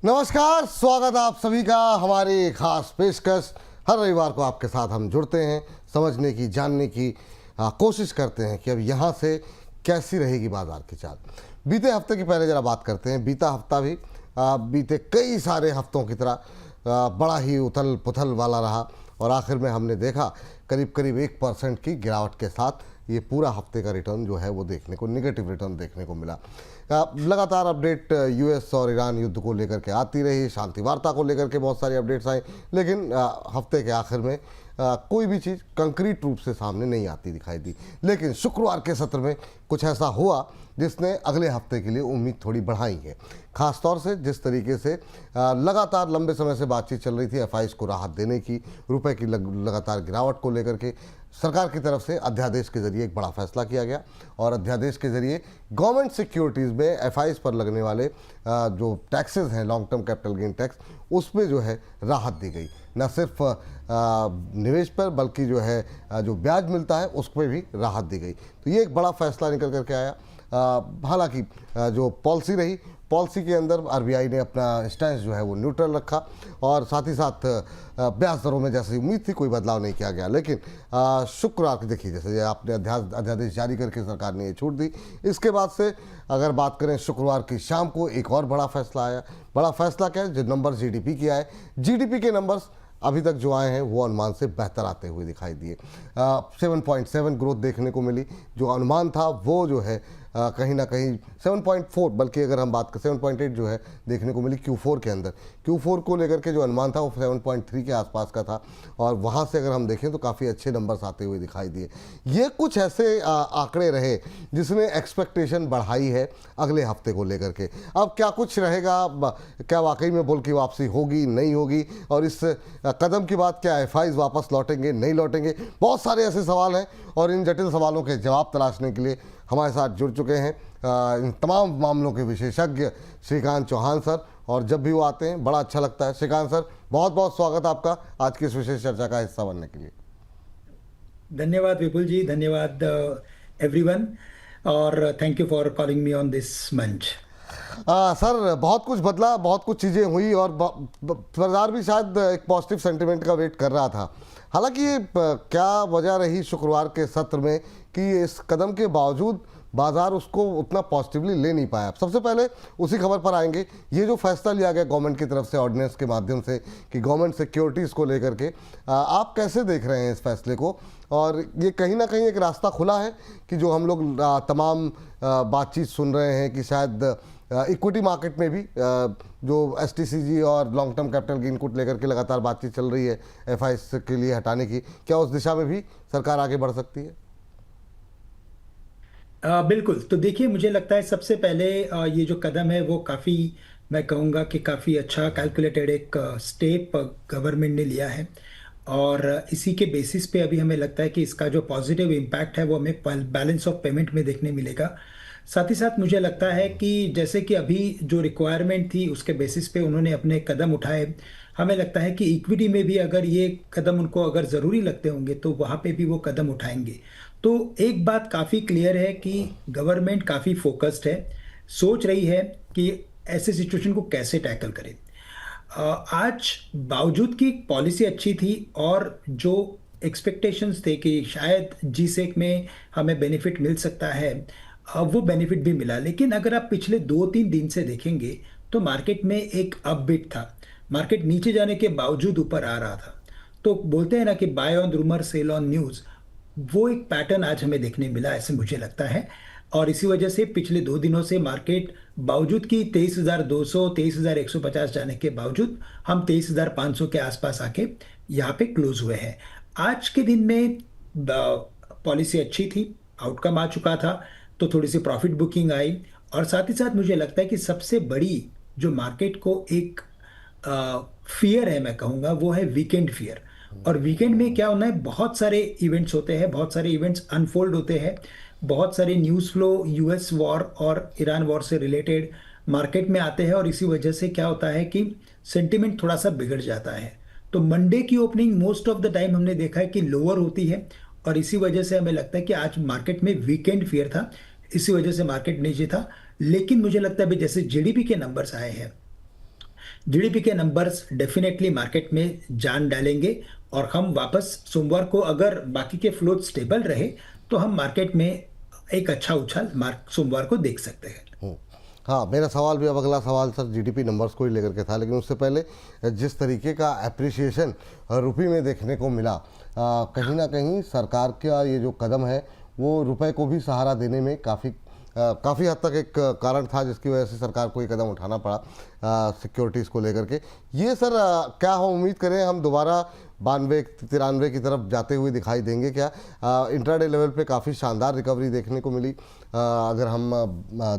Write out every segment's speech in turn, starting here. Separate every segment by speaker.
Speaker 1: नमस्कार, स्वागत है आप सभी का हमारी खास पेशकश। हर रविवार को आपके साथ हम जुड़ते हैं, समझने की, जानने की कोशिश करते हैं कि अब यहाँ से कैसी रहेगी बाजार की चाल। बीते हफ्ते की पहले जरा बात करते हैं। बीता हफ्ता भी बीते कई सारे हफ्तों की तरह बड़ा ही उथल पुथल वाला रहा और आखिर में हमने देखा करीब करीब 1% की गिरावट के साथ ये पूरा हफ्ते का रिटर्न जो है वो देखने को, नेगेटिव रिटर्न देखने को मिला। लगातार अपडेट यूएस और ईरान युद्ध को लेकर के आती रही, शांति वार्ता को लेकर के बहुत सारी अपडेट्स आई, लेकिन हफ्ते के आखिर में कोई भी चीज़ कंक्रीट रूप से सामने नहीं आती दिखाई दी। लेकिन शुक्रवार के सत्र में कुछ ऐसा हुआ जिसने अगले हफ्ते के लिए उम्मीद थोड़ी बढ़ाई है। ख़ास तौर से जिस तरीके से लगातार लंबे समय से बातचीत चल रही थी एफआईज को राहत देने की, रुपए की लगातार गिरावट को लेकर के सरकार की तरफ से अध्यादेश के जरिए एक बड़ा फैसला किया गया और अध्यादेश के जरिए गवर्नमेंट सिक्योरिटीज़ में एफआईज पर लगने वाले जो टैक्सेस हैं, long term capital gain tax, उसमें जो है राहत दी गई। न सिर्फ निवेश पर बल्कि जो है जो ब्याज मिलता है उस पर भी राहत दी गई। तो ये एक बड़ा फैसला निकल करके आया। हालांकि जो पॉलिसी रही, पॉलिसी के अंदर आरबीआई ने अपना स्टैंस जो है वो न्यूट्रल रखा और साथ ही साथ ब्याज दरों में जैसी उम्मीद थी कोई बदलाव नहीं किया गया। लेकिन शुक्रवार की देखिए, जैसे आपने अध्यादेश जारी करके सरकार ने ये छूट दी, इसके बाद से अगर बात करें शुक्रवार की शाम को एक और बड़ा फैसला आया। बड़ा फैसला क्या है? जो नंबर जीडीपी की आए, जीडीपी के नंबर्स अभी तक जो आए हैं वो अनुमान से बेहतर आते हुए दिखाई दिए। 7.7 ग्रोथ देखने को मिली। जो अनुमान था वो जो है कहीं ना कहीं 7.4, बल्कि अगर हम बात करें 7.8 जो है देखने को मिली Q4 के अंदर। Q4 को लेकर के जो अनुमान था वो 7.3 के आसपास का था और वहाँ से अगर हम देखें तो काफ़ी अच्छे नंबर्स आते हुए दिखाई दिए। ये कुछ ऐसे आंकड़े रहे जिसने एक्सपेक्टेशन बढ़ाई है अगले हफ्ते को लेकर के। अब क्या कुछ रहेगा, क्या वाकई में बुल की वापसी होगी, नहीं होगी, और इस कदम की बात क्या एफआईज वापस लौटेंगे, नहीं लौटेंगे, बहुत सारे ऐसे सवाल हैं और इन जटिल सवालों के जवाब तलाशने के लिए हमारे साथ जुड़ चुके हैं इन तमाम मामलों के विशेषज्ञ श्रीकांत चौहान सर। और जब भी वो आते हैं बड़ा अच्छा लगता है। श्रीकांत सर, बहुत बहुत स्वागत आपका आज की इस विशेष चर्चा का हिस्सा बनने के लिए।
Speaker 2: धन्यवाद विपुल जी, धन्यवाद एवरीवन, और thank you for calling me on this मंच।
Speaker 1: सर, बहुत कुछ बदला, बहुत कुछ चीज़ें हुई और बाजार भी शायद एक पॉजिटिव सेंटिमेंट का वेट कर रहा था। हालांकि ये क्या वजह रही शुक्रवार के सत्र में कि इस कदम के बावजूद बाजार उसको उतना पॉजिटिवली ले नहीं पाया। सबसे पहले उसी खबर पर आएंगे। ये जो फैसला लिया गया गवर्नमेंट की तरफ से ऑर्डिनेंस के माध्यम से कि गवर्नमेंट सिक्योरिटीज़ को लेकर के, आप कैसे देख रहे हैं इस फैसले को? और ये कहीं ना कहीं एक रास्ता खुला है कि जो हम लोग तमाम बातचीत सुन रहे हैं कि शायद इक्विटी मार्केट में भी जो एसटीसीजी और लॉन्ग टर्म कैपिटल गेन को लेकर के लगातार बातचीत चल रही है एफआईएस के लिए हटाने की, क्या उस दिशा में भी सरकार आगे बढ़ सकती है?
Speaker 2: बिल्कुल। तो देखिए, मुझे लगता है सबसे पहले ये जो कदम है वो काफ़ी, मैं कहूँगा कि काफ़ी अच्छा कैलकुलेटेड एक स्टेप गवर्नमेंट ने लिया है और इसी के बेसिस पे अभी हमें लगता है कि इसका जो पॉजिटिव इम्पैक्ट है वो हमें बैलेंस ऑफ पेमेंट में देखने मिलेगा। साथ ही साथ मुझे लगता है कि जैसे कि अभी जो रिक्वायरमेंट थी उसके बेसिस पे उन्होंने अपने कदम उठाए, हमें लगता है कि इक्विटी में भी अगर ये कदम उनको अगर ज़रूरी लगते होंगे तो वहाँ पे भी वो कदम उठाएंगे। तो एक बात काफ़ी क्लियर है कि गवर्नमेंट काफ़ी फोकस्ड है, सोच रही है कि ऐसे सिचुएशन को कैसे टैकल करें। आज बावजूद कि पॉलिसी अच्छी थी और जो एक्सपेक्टेशंस थे कि शायद जीसेक में हमें बेनिफिट मिल सकता है, वो बेनिफिट भी मिला। लेकिन अगर आप पिछले 2-3 दिन से देखेंगे तो मार्केट में एक अपबिट था, मार्केट नीचे जाने के बावजूद ऊपर आ रहा था। तो बोलते हैं ना कि buy on rumour sell on news, वो एक पैटर्न आज हमें देखने मिला, ऐसे मुझे लगता है। और इसी वजह से पिछले 2 दिनों से मार्केट बावजूद कि 23,200 23,150 जाने के बावजूद हम 23,500 के आसपास आके यहाँ पे क्लोज हुए हैं। आज के दिन में पॉलिसी अच्छी थी, आउटकम आ चुका था, तो थोड़ी सी प्रॉफिट बुकिंग आई। और साथ ही साथ मुझे लगता है कि सबसे बड़ी जो मार्केट को एक फियर है, मैं कहूँगा, वो है वीकेंड फियर। और वीकेंड में क्या होना है, बहुत सारे इवेंट्स होते हैं, बहुत सारे इवेंट्स अनफोल्ड होते हैं, बहुत सारे न्यूज़ फ्लो यूएस वॉर और ईरान वॉर से रिलेटेड मार्केट में आते हैं और इसी वजह से क्या होता है कि सेंटिमेंट थोड़ा सा बिगड़ जाता है। तो मंडे की opening most of the time हमने देखा है कि लोअर होती है और इसी वजह से हमें लगता है कि आज मार्केट में वीकेंड फियर था, इसी वजह से मार्केट नीचे था। लेकिन मुझे लगता है जैसे जीडीपी के नंबर्स आए हैं जीडीपी के नंबर्स डेफिनेटली मार्केट में जान डालेंगे और हम वापस सोमवार को अगर बाकी के फ्लोट स्टेबल रहे तो हम मार्केट में एक अच्छा उछाल मार्क सोमवार को देख सकते हैं।
Speaker 1: हाँ, मेरा सवाल भी अब अगला सवाल सर जीडीपी नंबर्स को ही लेकर के था, लेकिन उससे पहले जिस तरीके का एप्रिसिएशन रुपये में देखने को मिला, कहीं ना कहीं सरकार का ये जो कदम है वो रुपए को भी सहारा देने में काफ़ी हद तक एक कारण था, जिसकी वजह से सरकार को ये कदम उठाना पड़ा सिक्योरिटीज़ को लेकर के। ये सर क्या हम उम्मीद करें हम दोबारा 92-93 की तरफ जाते हुए दिखाई देंगे क्या? इंट्राडे लेवल पे काफ़ी शानदार रिकवरी देखने को मिली। अगर हम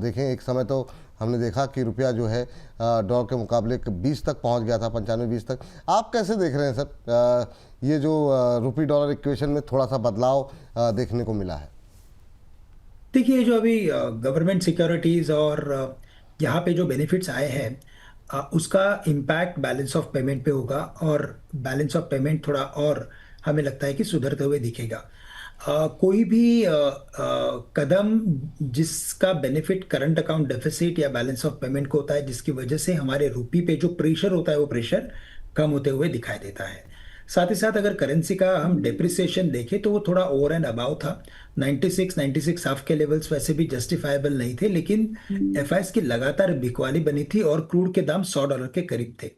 Speaker 1: देखें, एक समय तो हमने देखा कि रुपया जो है डॉलर के मुकाबले 20 तक पहुंच गया था, 95-20 तक। आप कैसे देख रहे हैं सर ये जो रुपये डॉलर इक्वेशन में थोड़ा सा बदलाव देखने को मिला है?
Speaker 2: देखिए, जो अभी गवर्नमेंट सिक्योरिटीज और यहाँ पे जो बेनिफिट्स आए हैं उसका इम्पैक्ट बैलेंस ऑफ पेमेंट पे होगा और बैलेंस ऑफ पेमेंट थोड़ा और हमें लगता है कि सुधरते हुए दिखेगा। कोई भी कदम जिसका बेनिफिट करंट अकाउंट डेफिसिट या बैलेंस ऑफ पेमेंट को होता है, जिसकी वजह से हमारे रुपये पे जो प्रेशर होता है वो प्रेशर कम होते हुए दिखाई देता है। साथ ही साथ अगर करेंसी का हम डेप्रिसिएशन देखें तो वो थोड़ा ओवर एंड अबाउ था। 96 हाफ के लेवल्स वैसे भी जस्टिफाइबल नहीं थे, लेकिन एफआईएस की लगातार बिकवाली बनी थी और क्रूड के दाम $100 के करीब थे।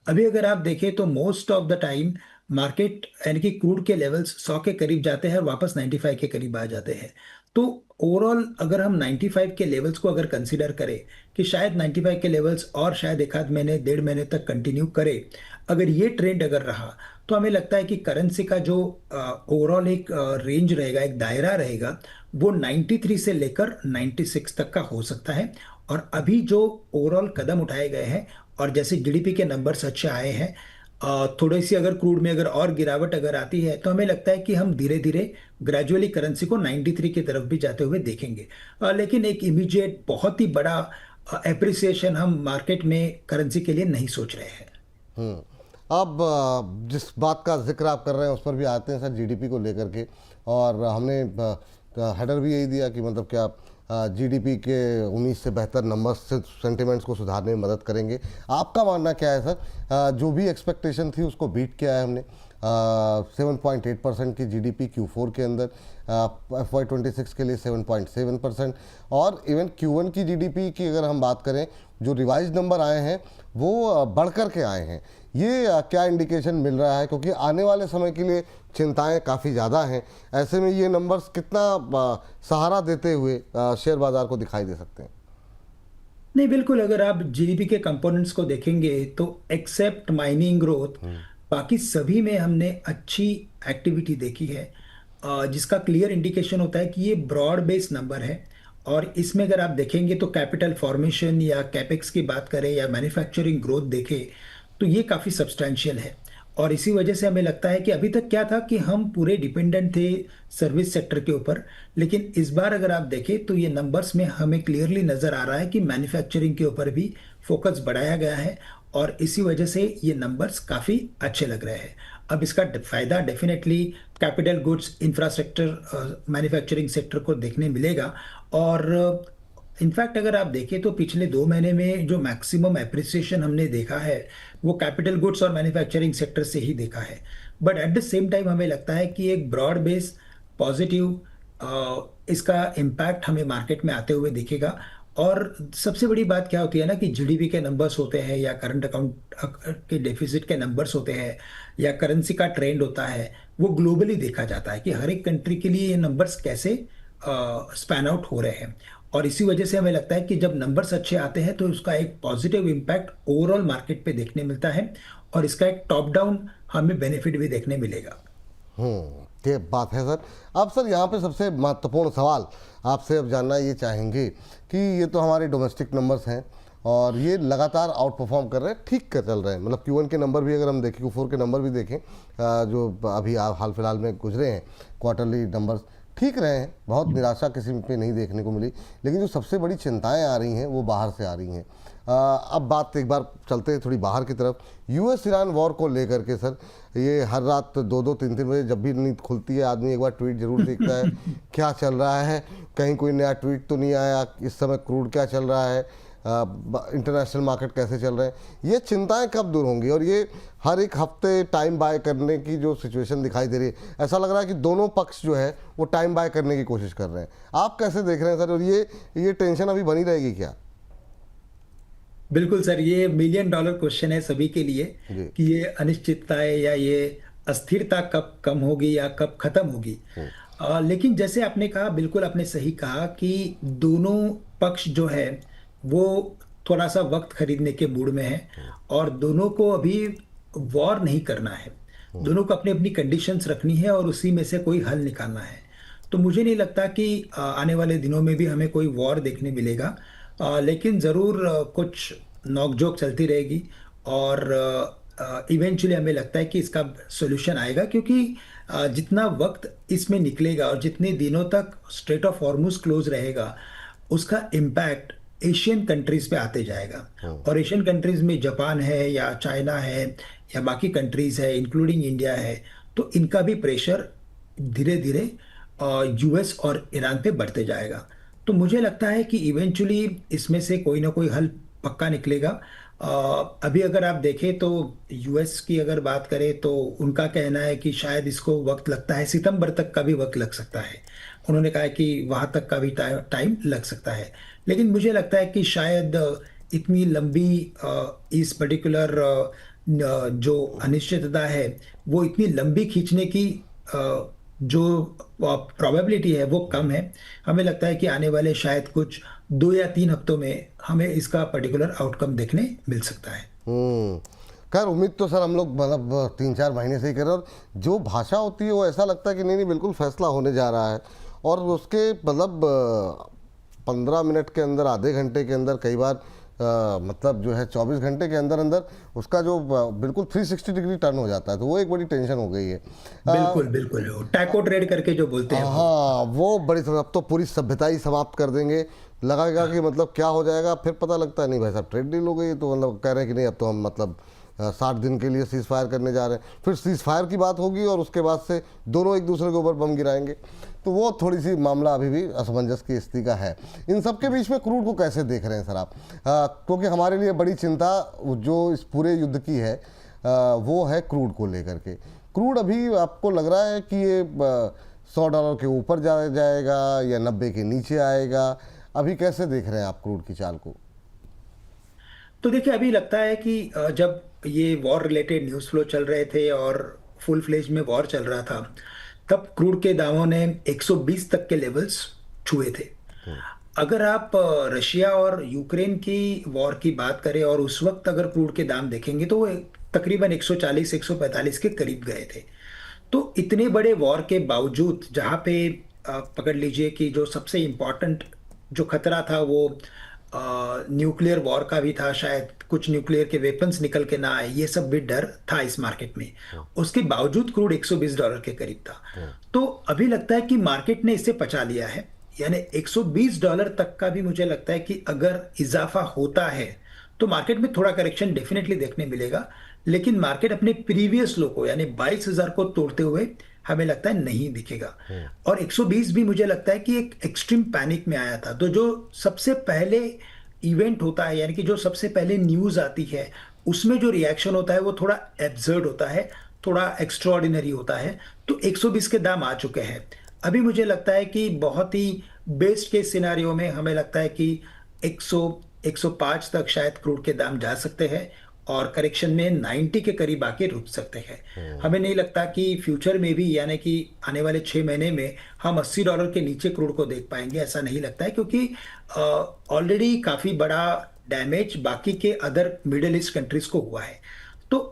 Speaker 2: अभी अगर आप देखें तो most of the time market यानी कि क्रूड के लेवल्स 100 के करीब जाते हैं और वापस 95 के करीब आ जाते हैं। तो ओवरऑल अगर हम 95 के लेवल्स को अगर कंसीडर करें कि शायद 95 के लेवल्स और शायद एक आध महीने 1.5 महीने तक कंटिन्यू करे, अगर ये ट्रेंड अगर रहा तो हमें लगता है कि करेंसी का जो ओवरऑल एक रेंज रहेगा, एक दायरा रहेगा, वो 93 से लेकर 96 तक का हो सकता है। और अभी जो ओवरऑल कदम उठाए गए हैं और जैसे जीडीपी के नंबर्स अच्छे आए हैं, थोड़ी सी अगर क्रूड में अगर और गिरावट अगर आती है तो हमें लगता है कि हम धीरे धीरे ग्रेजुअली करेंसी को 93 की तरफ भी जाते हुए देखेंगे। लेकिन एक इमीडिएट बहुत ही बड़ा एप्रिसिएशन हम मार्केट में करेंसी के लिए नहीं सोच रहे हैं।
Speaker 1: अब जिस बात का जिक्र आप कर रहे हैं उस पर भी आते हैं सर, जीडीपी को लेकर के। और हमने हेडर भी यही दिया कि मतलब क्या जीडीपी के 19 से बेहतर नंबर्स से सेंटिमेंट्स को सुधारने में मदद करेंगे। आपका मानना क्या है सर? जो भी एक्सपेक्टेशन थी उसको बीट किया है हमने। 7.8% की जीडीपी Q4 के अंदर, FY26 के लिए 7.7%, और इवन Q1 की जीडीपी की अगर हम बात करें, जो रिवाइज नंबर आए हैं वो बढ़कर के आए हैं। ये क्या इंडिकेशन मिल रहा है? क्योंकि आने वाले समय के लिए चिंताएं काफ़ी ज़्यादा हैं, ऐसे में ये नंबर्स कितना सहारा देते हुए शेयर बाज़ार को दिखाई दे सकते हैं?
Speaker 2: नहीं, बिल्कुल, अगर आप जीडीपी के कंपोनेंट्स को देखेंगे तो एक्सेप्ट माइनिंग ग्रोथ बाकी सभी में हमने अच्छी एक्टिविटी देखी है, जिसका क्लियर इंडिकेशन होता है कि ये ब्रॉड बेस्ड नंबर है। और इसमें अगर आप देखेंगे तो कैपिटल फॉर्मेशन या कैपेक्स की बात करें या मैन्युफैक्चरिंग ग्रोथ देखें तो ये काफ़ी सब्सटैंशियल है। और इसी वजह से हमें लगता है कि अभी तक क्या था कि हम पूरे डिपेंडेंट थे सर्विस सेक्टर के ऊपर, लेकिन इस बार अगर आप देखें तो ये नंबर्स में हमें क्लियरली नज़र आ रहा है कि मैन्युफैक्चरिंग के ऊपर भी फोकस बढ़ाया गया है और इसी वजह से ये नंबर्स काफ़ी अच्छे लग रहे हैं। अब इसका फ़ायदा definitely capital goods, infrastructure, manufacturing sector को देखने मिलेगा। और इनफैक्ट अगर आप देखें तो पिछले 2 महीने में जो मैक्सिमम एप्रिसिएशन हमने देखा है वो कैपिटल गुड्स और मैन्युफैक्चरिंग सेक्टर से ही देखा है। But at the same time हमें लगता है कि एक ब्रॉड बेस पॉजिटिव इसका इम्पैक्ट हमें मार्केट में आते हुए दिखेगा। और सबसे बड़ी बात क्या होती है ना कि जीडीपी के नंबर्स होते हैं या करंट अकाउंट के डेफिसिट के नंबर्स होते हैं या करेंसी का ट्रेंड होता है, वो ग्लोबली देखा जाता है कि हर एक कंट्री के लिए ये नंबर्स कैसे स्पैन आउट हो रहे हैं। और इसी वजह से हमें लगता है कि जब नंबर्स अच्छे आते हैं तो उसका एक पॉजिटिव इम्पैक्ट ओवरऑल मार्केट पे देखने मिलता है और इसका एक टॉप डाउन हमें बेनिफिट भी देखने मिलेगा।
Speaker 1: ये बात है सर। अब सर यहाँ पे सबसे महत्वपूर्ण सवाल आपसे अब जानना ये चाहेंगे कि ये तो हमारे डोमेस्टिक नंबर्स हैं और ये लगातार आउट परफॉर्म कर रहे हैं, ठीक कर चल रहे हैं। मतलब Q1 के नंबर भी अगर हम देखें, Q4 के नंबर भी देखें, जो अभी हाल फिलहाल में गुजरे हैं क्वार्टरली नंबर्स ठीक रहे हैं, बहुत निराशा किसी पे नहीं देखने को मिली। लेकिन जो सबसे बड़ी चिंताएं आ रही हैं वो बाहर से आ रही हैं। अब बात एक बार चलते हैं थोड़ी बाहर की तरफ। US ईरान वॉर को लेकर के सर, ये हर रात 2-2, 3-3 बजे जब भी नींद खुलती है आदमी एक बार ट्वीट जरूर देखता है क्या चल रहा है, कहीं कोई नया ट्वीट तो नहीं आया, इस समय क्रूड क्या चल रहा है, इंटरनेशनल मार्केट कैसे चल रहे हैं, ये चिंताएं कब दूर होंगी? और ये हर एक हफ्ते टाइम बाय करने की जो सिचुएशन दिखाई दे रही है, ऐसा लग रहा है कि दोनों पक्ष जो है वो टाइम बाय करने की कोशिश कर रहे हैं। आप कैसे देख रहे हैं सर? और ये टेंशन अभी बनी रहेगी क्या?
Speaker 2: बिल्कुल सर, ये मिलियन डॉलर क्वेश्चन है सभी के लिए
Speaker 1: जी।
Speaker 2: कि ये अनिश्चितताएं या ये अस्थिरता कब कम होगी या कब खत्म होगी। लेकिन जैसे आपने कहा, बिल्कुल आपने सही कहा कि दोनों पक्ष जो है वो थोड़ा सा वक्त खरीदने के मूड में है और दोनों को अभी वॉर नहीं करना है। दोनों को अपनी अपनी कंडीशंस रखनी है और उसी में से कोई हल निकालना है। तो मुझे नहीं लगता कि आने वाले दिनों में भी हमें कोई वॉर देखने मिलेगा। लेकिन ज़रूर कुछ नोकझोंक चलती रहेगी और इवेंचुअली हमें लगता है कि इसका सोल्यूशन आएगा, क्योंकि जितना वक्त इसमें निकलेगा और जितने दिनों तक स्ट्रेट ऑफ हॉर्मुज क्लोज रहेगा, उसका इम्पैक्ट एशियन कंट्रीज पे आते जाएगा। और एशियन कंट्रीज में जापान है या चाइना है या बाकी कंट्रीज है इंक्लूडिंग इंडिया है, तो इनका भी प्रेशर धीरे धीरे यूएस और ईरान पे बढ़ते जाएगा। तो मुझे लगता है कि इवेंचुअली इसमें से कोई ना कोई हल पक्का निकलेगा। अभी अगर आप देखें तो यूएस की अगर बात करें तो उनका कहना है कि शायद इसको वक्त लगता है, सितंबर तक का भी वक्त लग सकता है। उन्होंने कहा है कि वहां तक का भी टाइम लग सकता है। लेकिन मुझे लगता है कि शायद इतनी लंबी इस पर्टिकुलर जो अनिश्चितता है वो इतनी लंबी खींचने की जो प्रोबेबिलिटी है वो कम है। हमें लगता है कि आने वाले शायद कुछ 2 या 3 हफ्तों में हमें इसका पर्टिकुलर आउटकम देखने मिल सकता है।
Speaker 1: खैर उम्मीद तो सर हम लोग मतलब 3-4 महीने से ही कर रहे हैं, और जो भाषा होती है वो ऐसा लगता है कि नहीं नहीं बिल्कुल फैसला होने जा रहा है, और उसके मतलब 15 मिनट के अंदर, आधे घंटे के अंदर, कई बार मतलब जो है 24 घंटे के अंदर अंदर उसका जो बिल्कुल 360 डिग्री टर्न हो जाता है। तो वो एक बड़ी टेंशन हो गई है।
Speaker 2: बिल्कुल बिल्कुल, टैको ट्रेड करके जो बोलते हैं
Speaker 1: हाँ, वो बड़ी अब तो पूरी सभ्यता ही समाप्त कर देंगे, लगेगा कि मतलब क्या हो जाएगा। फिर पता लगता है नहीं भाई साहब ट्रेड डील हो गई, तो मतलब कह रहे हैं कि नहीं अब तो हम मतलब 60 दिन के लिए सीज फायर करने जा रहे हैं। फिर सीज फायर की बात होगी और उसके बाद से दोनों एक दूसरे के ऊपर बम गिराएंगे। तो वो थोड़ी सी मामला अभी भी असमंजस की स्थिति का है। इन सब के बीच में क्रूड को कैसे देख रहे हैं सर आप? क्योंकि हमारे लिए बड़ी चिंता जो इस पूरे युद्ध की है वो है क्रूड को लेकर के। क्रूड अभी आपको लग रहा है कि ये $100 के ऊपर जाएगा या 90 के नीचे आएगा? अभी कैसे देख रहे हैं आप क्रूड की चाल को?
Speaker 2: तो देखिए, अभी लगता है कि जब ये वॉर रिलेटेड न्यूज़ फ्लो चल रहे थे और फुल फ्लेज में वॉर चल रहा था, तब क्रूड के दामों ने 120 तक के लेवल्स छुए थे। अगर आप रशिया और यूक्रेन की वॉर की बात करें और उस वक्त अगर क्रूड के दाम देखेंगे तो वो तकरीबन 140-145 के करीब गए थे। तो इतने बड़े वॉर के बावजूद, जहाँ पे पकड़ लीजिए कि जो सबसे इम्पोर्टेंट जो खतरा था वो न्यूक्लियर वॉर का भी था, शायद कुछ न्यूक्लियर के वेपन्स निकल के ना आए, ये सब भी डर था इस मार्केट में। उसके बावजूद क्रूड $120 के करीब था। तो अभी लगता है कि मार्केट ने इसे पचा लिया है, यानी $120 तक का भी मुझे लगता है कि अगर इजाफा होता है तो मार्केट में थोड़ा करेक्शन डेफिनेटली देखने मिलेगा। लेकिन मार्केट अपने प्रीवियस लो को यानी 22,000 को तोड़ते हुए हमें लगता है नहीं दिखेगा। और 120 भी मुझे लगता है कि एक एक्सट्रीम पैनिक में आया था। तो जो सबसे पहले इवेंट होता है, यानी कि जो सबसे पहले न्यूज़ आती है, उसमें जो रिएक्शन होता है वो थोड़ा एब्सर्ड होता है, थोड़ा एक्स्ट्राऑर्डिनरी होता है। तो 120 के दाम आ चुके हैं। अभी मुझे लगता है कि बहुत ही बेस्ट केस सिनारियो में हमें लगता है कि 105 तक शायद क्रूड के दाम जा सकते हैं और करेक्शन में 90 के करीब आके रुक सकते हैं। हमें नहीं लगता कि फ्यूचर में भी, यानी कि आने वाले 6 महीने में हम $80 के नीचे क्रूड को देख पाएंगे, ऐसा नहीं लगता है, क्योंकि ऑलरेडी काफ़ी बड़ा डैमेज बाकी के अदर मिडिल ईस्ट कंट्रीज को हुआ है। तो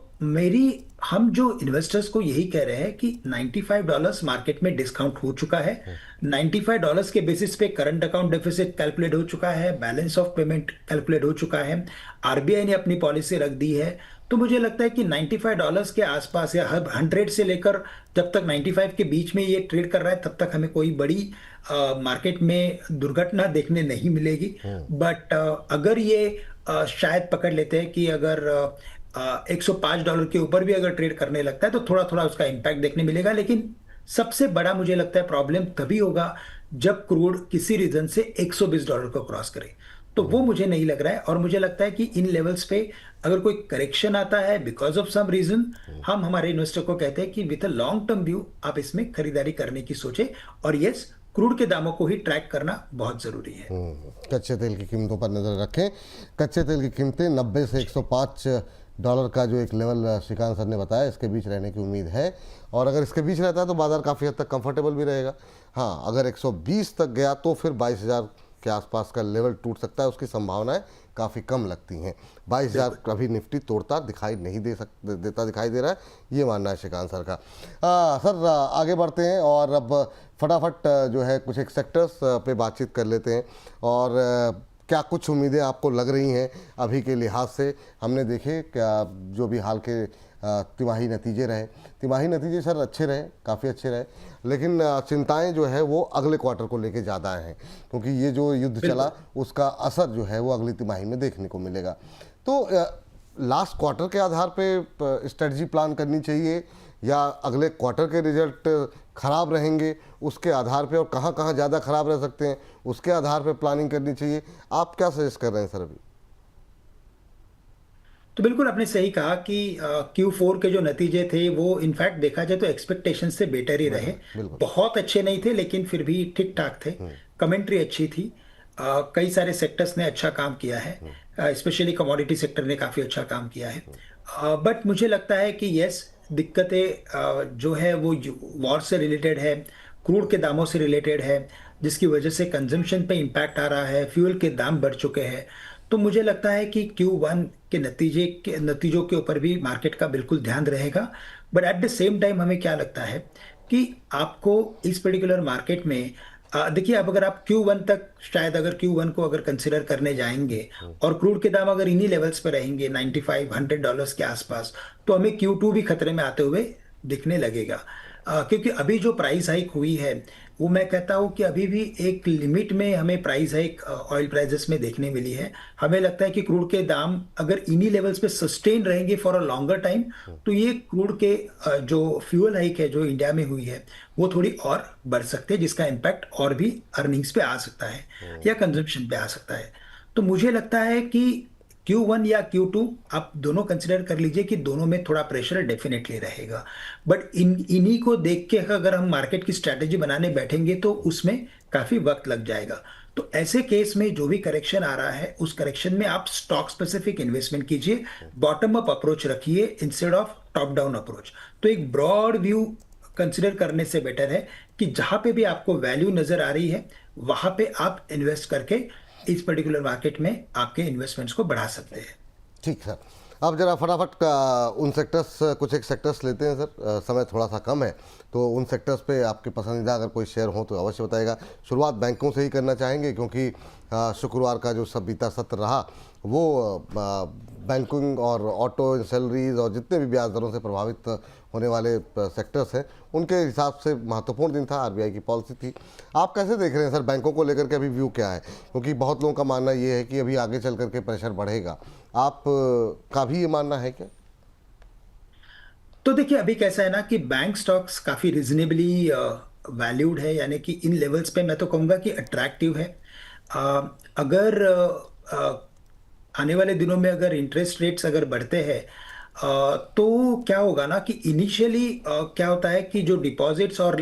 Speaker 2: हम जो इन्वेस्टर्स को यही कह रहे हैं कि $95 मार्केट में डिस्काउंट हो चुका है। $95 के बेसिस पे करंट अकाउंट डेफिसिट कैलकुलेट हो चुका है, बैलेंस ऑफ पेमेंट कैलकुलेट हो चुका है, आरबीआई ने अपनी पॉलिसी रख दी है। तो मुझे लगता है कि $95 के आसपास या 100 से लेकर जब तक 95 के बीच में ये ट्रेड कर रहा है, तब तक हमें कोई बड़ी मार्केट में दुर्घटना देखने नहीं मिलेगी। बट अगर ये शायद पकड़ लेते हैं कि अगर $105 के ऊपर भी अगर ट्रेड करने लगता है तो थोड़ा थोड़ा उसका इम्पैक्ट देखने मिलेगा। लेकिन सबसे बड़ा मुझे लगता है प्रॉब्लम तभी होगा जब क्रूड किसी रीजन से $120 को क्रॉस करे। तो वो मुझे नहीं लग रहा है। और मुझे लगता है कि इन लेवल्स पे अगर कोई करेक्शन आता है बिकॉज ऑफ सम रीजन, हम हमारे इन्वेस्टर को कहते हैं कि with a long term view आप इसमें खरीदारी करने की सोचे। और यस, क्रूड के दामों को ही ट्रैक करना बहुत जरूरी है।
Speaker 1: कच्चे तेल की कीमतों पर नज़र रखें। कच्चे तेल की कीमतें 90 से $105 का जो एक लेवल श्रीकांत सर ने बताया, इसके बीच रहने की उम्मीद है। और अगर इसके बीच रहता है तो बाज़ार काफ़ी हद तक कंफर्टेबल भी रहेगा। हाँ, अगर 120 तक गया तो फिर 22,000 के आसपास का लेवल टूट सकता है, उसकी संभावनाएं काफ़ी कम लगती हैं। 22,000 कभी निफ्टी तोड़ता दिखाई नहीं देता दिखाई दे रहा है, ये मानना है श्रीकांत सर का। सर आगे बढ़ते हैं और अब फटाफट जो है कुछ एक सेक्टर्स पे बातचीत कर लेते हैं। और क्या कुछ उम्मीदें आपको लग रही हैं अभी के लिहाज से? हमने देखे क्या जो भी हाल के तिमाही नतीजे रहे, तिमाही नतीजे सर अच्छे रहे, काफ़ी अच्छे रहे, लेकिन चिंताएं जो है वो अगले क्वार्टर को लेके ज़्यादा हैं, क्योंकि ये जो युद्ध चला उसका असर जो है वो अगली तिमाही में देखने को मिलेगा। तो लास्ट क्वार्टर के आधार पे स्ट्रेटजी प्लान करनी चाहिए, या अगले क्वार्टर के रिजल्ट ख़राब रहेंगे उसके आधार पे, और कहाँ कहाँ ज़्यादा ख़राब रह सकते हैं उसके आधार पे प्लानिंग करनी चाहिए? आप क्या सजेस्ट कर रहे हैं सर अभी?
Speaker 2: तो बिल्कुल आपने सही कहा कि Q4 के जो नतीजे थे वो इनफैक्ट देखा जाए तो एक्सपेक्टेशन से बेटर ही रहे।
Speaker 1: बिल्कुल।
Speaker 2: बहुत अच्छे नहीं थे लेकिन फिर भी ठीक ठाक थे। कमेंट्री अच्छी थी। कई सारे सेक्टर्स ने अच्छा काम किया है, स्पेशली कमोडिटी सेक्टर ने काफ़ी अच्छा काम किया है। बट मुझे लगता है कि यस, दिक्कतें जो है वो वॉर से रिलेटेड है, क्रूड के दामों से रिलेटेड है, जिसकी वजह से कंजम्पशन पे इम्पैक्ट आ रहा है, फ्यूल के दाम बढ़ चुके हैं। तो मुझे लगता है कि Q1 के नतीजों के ऊपर भी मार्केट का बिल्कुल ध्यान रहेगा। But at the same time हमें क्या लगता है कि आपको इस पर्टिकुलर मार्केट में देखिए, अब अगर आप Q1 तक, शायद अगर Q1 को अगर कंसिडर करने जाएंगे और क्रूड के दाम अगर इन्हीं लेवल्स पर रहेंगे $95-100 के आसपास, तो हमें Q2 भी खतरे में आते हुए दिखने लगेगा। क्योंकि अभी जो प्राइस हाइक हुई है वो मैं कहता हूँ कि अभी भी एक लिमिट में हमें प्राइस हाइक ऑयल प्राइसेस में देखने मिली है। हमें लगता है कि क्रूड के दाम अगर इन्हीं लेवल्स पे सस्टेन रहेंगे फॉर अ लॉन्गर टाइम, तो ये क्रूड के जो फ्यूल हाइक है जो इंडिया में हुई है वो थोड़ी और बढ़ सकते हैं, जिसका इम्पैक्ट और भी अर्निंग्स पे आ सकता है या कंजम्पशन पे आ सकता है। तो मुझे लगता है कि Q1 या Q2 आप दोनों कंसिडर कर लीजिए कि दोनों में थोड़ा प्रेशर डेफिनेटली रहेगा। बट इन्हीं को देख के अगर हम मार्केट की स्ट्रैटेजी बनाने बैठेंगे तो उसमें काफी वक्त लग जाएगा। तो ऐसे केस में जो भी करेक्शन आ रहा है उस करेक्शन में आप स्टॉक स्पेसिफिक इन्वेस्टमेंट कीजिए, बॉटम अप अप्रोच रखिए instead of top down approach. तो एक ब्रॉड व्यू कंसिडर करने से बेटर है कि जहां पे भी आपको वैल्यू नजर आ रही है वहां पे आप इन्वेस्ट करके इस पर्टिकुलर मार्केट में आपके इन्वेस्टमेंट्स को बढ़ा सकते हैं।
Speaker 1: ठीक सर, अब जरा फटाफट का उन सेक्टर्स, कुछ एक सेक्टर्स लेते हैं सर, समय थोड़ा सा कम है, तो उन सेक्टर्स पे आपके पसंदीदा अगर कोई शेयर हो तो अवश्य बताइएगा। शुरुआत बैंकों से ही करना चाहेंगे, क्योंकि शुक्रवार का जो बीता सत्र रहा वो बैंकिंग और ऑटो सैलरीज और जितने भी ब्याज दरों से प्रभावित होने वाले सेक्टर्स हैं उनके हिसाब से महत्वपूर्ण दिन था। आरबीआई की पॉलिसी थी। आप कैसे देख रहे हैं सर बैंकों को लेकर के? अभी व्यू क्या है, क्योंकि बहुत लोगों का मानना ये है कि अभी आगे चल करके प्रेशर बढ़ेगा, आप का भी ये मानना है क्या?
Speaker 2: तो देखिए, अभी कैसा है ना कि बैंक स्टॉक्स काफी रिजनेबली वैल्यूड है, यानी कि इन लेवल्स पे मैं तो कहूंगा कि अट्रैक्टिव है। अगर आने वाले दिनों में अगर इंटरेस्ट रेट्स अगर बढ़ते हैं तो क्या होगा ना कि इनिशियली क्या होता है कि जो डिपॉजिट्स और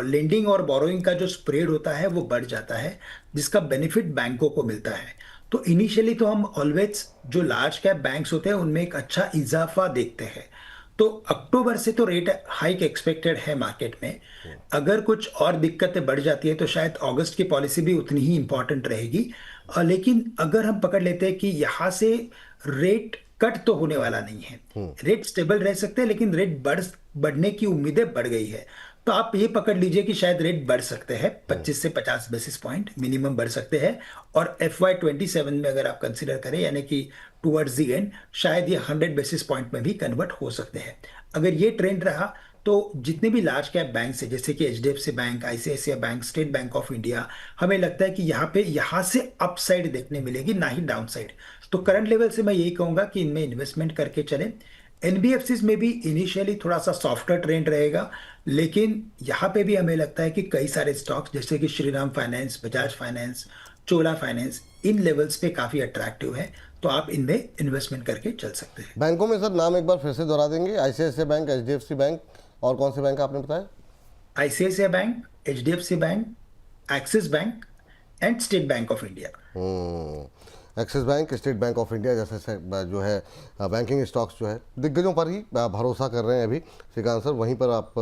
Speaker 2: लेंडिंग और बोरोइंग का जो स्प्रेड होता है वो बढ़ जाता है, जिसका बेनिफिट बैंकों को मिलता है। तो इनिशियली तो हम ऑलवेज जो लार्ज कैप बैंक्स होते हैं उनमें एक अच्छा इजाफा देखते हैं। तो अक्टूबर से तो रेट हाइक एक्सपेक्टेड है मार्केट में। अगर कुछ और दिक्कतें बढ़ जाती है तो शायद अगस्त की पॉलिसी भी उतनी ही इंपॉर्टेंट रहेगी। लेकिन अगर हम पकड़ लेते हैं कि यहाँ से रेट कट तो होने वाला नहीं है, रेट स्टेबल रह सकते हैं, लेकिन रेट बढ़ने की उम्मीदें बढ़ गई है। तो आप ये पकड़ लीजिए कि शायद रेट बढ़ सकते हैं 25 से 50 बेसिस पॉइंट मिनिमम बढ़ सकते हैं। और FY27 में अगर आप कंसिडर करें, यानी कि टुवर्ड्स दी एंड, शायद ये 100 बेसिस पॉइंट में भी कन्वर्ट हो सकते हैं। अगर ये ट्रेंड रहा तो जितने भी लार्ज कैप बैंक है जैसे कि HDFC bank, ICICI bank, state bank of India, हमें लगता है कि यहाँ से अपसाइड देखने मिलेगी, ना ही डाउन साइड। तो करंट लेवल से मैं यही कहूंगा कि इनमें इन्वेस्टमेंट करके चलें। NBFCs में भी इनिशियली थोड़ा सा सॉफ्टर ट्रेंड रहेगा, लेकिन यहाँ पे भी हमें लगता है कि कई सारे स्टॉक्स जैसे कि श्रीराम फाइनेंस, बजाज फाइनेंस, चोला फाइनेंस, इन लेवल्स पे काफ़ी अट्रैक्टिव है, तो आप इनमें इन्वेस्टमेंट करके चल सकते हैं।
Speaker 1: बैंकों में सर नाम एक बार फिर से दोहरा देंगे? आईसीआईसीआई बैंक, एचडीएफसी बैंक और कौन से बैंक आपने बताया?
Speaker 2: ICICI bank, HDFC bank, axis bank and state bank of India.
Speaker 1: Axis bank, state bank of India जैसे जो है बैंकिंग स्टॉक्स जो है दिग्गजों पर ही भरोसा कर रहे हैं अभी श्रीकांत सर, वहीं पर आप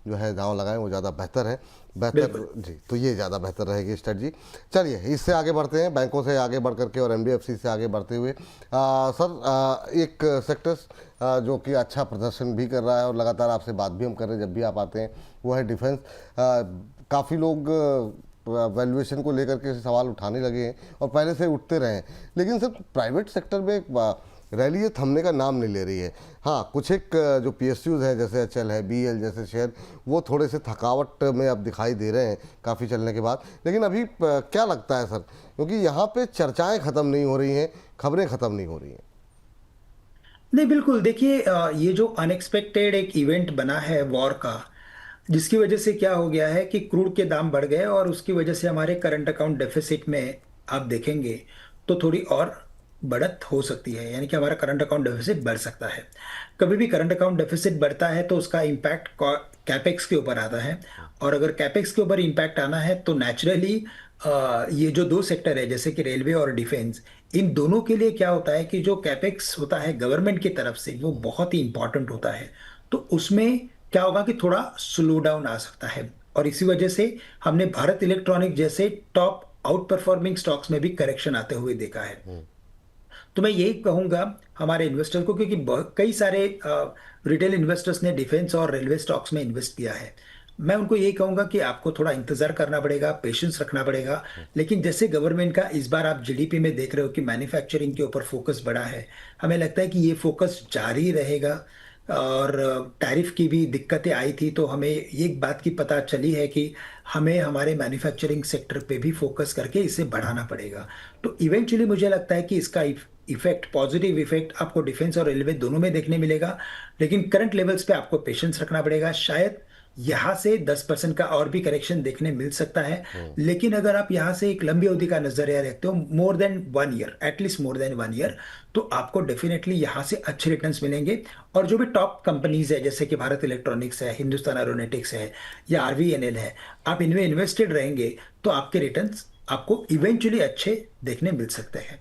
Speaker 1: जो है दांव लगाएं वो ज़्यादा बेहतर है। बेहतर जी, तो ये ज़्यादा बेहतर रहेगी स्ट्रेटजी। चलिए इससे आगे बढ़ते हैं, बैंकों से आगे बढ़ करके और एनबीएफसी से आगे बढ़ते हुए सर एक सेक्टर्स जो कि अच्छा प्रदर्शन भी कर रहा है और लगातार आपसे बात भी हम कर रहे हैं जब भी आप आते हैं, वो है डिफेंस। काफ़ी लोग वैल्यूएशन को लेकर के सवाल उठाने लगे हैं और पहले से उठते रहे हैं, लेकिन सर प्राइवेट सेक्टर में रैली ये थमने का नाम नहीं ले रही है। हाँ, कुछ एक जो पीएसयूज हैं जैसे एचएल है, बीएल जैसे शेयर, वो थोड़े से थकावट में अब दिखाई दे रहे हैं काफ़ी चलने के बाद, लेकिन अभी क्या लगता है सर, क्योंकि यहाँ पे चर्चाएं ख़त्म नहीं हो रही हैं, खबरें ख़त्म नहीं हो रही हैं।
Speaker 2: नहीं, बिल्कुल देखिए, ये जो अनएक्सपेक्टेड एक इवेंट बना है वॉर का, जिसकी वजह से क्या हो गया है कि क्रूड के दाम बढ़ गए और उसकी वजह से हमारे करंट अकाउंट डेफिसिट में आप देखेंगे तो थोड़ी और बढ़त हो सकती है, यानी कि हमारा करंट अकाउंट डेफिसिट बढ़ सकता है। कभी भी करंट अकाउंट डेफिसिट बढ़ता है तो उसका इम्पैक्ट कैपेक्स के ऊपर आता है, और अगर कैपेक्स के ऊपर इम्पैक्ट आना है तो नेचुरली ये जो दो सेक्टर है जैसे कि रेलवे और डिफेंस, इन दोनों के लिए क्या होता है कि जो कैपेक्स होता है गवर्नमेंट की तरफ से वो बहुत ही इंपॉर्टेंट होता है, तो उसमें क्या होगा कि थोड़ा स्लो डाउन आ सकता है। और इसी वजह से हमने भारत इलेक्ट्रॉनिक जैसे टॉप आउट परफॉर्मिंग स्टॉक्स में भी करेक्शन आते हुए देखा है। तो मैं यही कहूंगा हमारे इन्वेस्टर को, क्योंकि कई सारे रिटेल इन्वेस्टर्स ने डिफेंस और रेलवे स्टॉक्स में इन्वेस्ट किया है, मैं उनको यही कहूंगा कि आपको थोड़ा इंतजार करना पड़ेगा, पेशेंस रखना पड़ेगा। लेकिन जैसे गवर्नमेंट का इस बार आप जीडीपी में देख रहे हो कि मैन्युफैक्चरिंग के ऊपर फोकस बढ़ा है, हमें लगता है कि ये फोकस जारी रहेगा। और टैरिफ की भी दिक्कतें आई थी, तो हमें एक बात की पता चली है कि हमें हमारे मैन्युफैक्चरिंग सेक्टर पे भी फोकस करके इसे बढ़ाना पड़ेगा। तो इवेंचुअली मुझे लगता है कि इसका इफेक्ट, पॉजिटिव इफेक्ट आपको डिफेंस और रेलवे दोनों में देखने मिलेगा। लेकिन करंट लेवल्स पे आपको पेशेंस रखना पड़ेगा। शायद यहाँ से 10% का और भी करेक्शन देखने मिल सकता है, लेकिन अगर आप यहाँ से एक लंबी अवधि का नजरिया रखते हो, more than 1 year, at least more than 1 year, तो आपको डेफिनेटली यहाँ से अच्छे रिटर्न्स मिलेंगे। और जो भी टॉप कंपनीज है जैसे कि भारत इलेक्ट्रॉनिक्स है, हिंदुस्तान एरोनॉटिक्स है या आरवीएनएल है, आप इनमें इन्वेस्टेड रहेंगे तो आपके रिटर्न्स आपको इवेंचुअली अच्छे देखने मिल सकते हैं।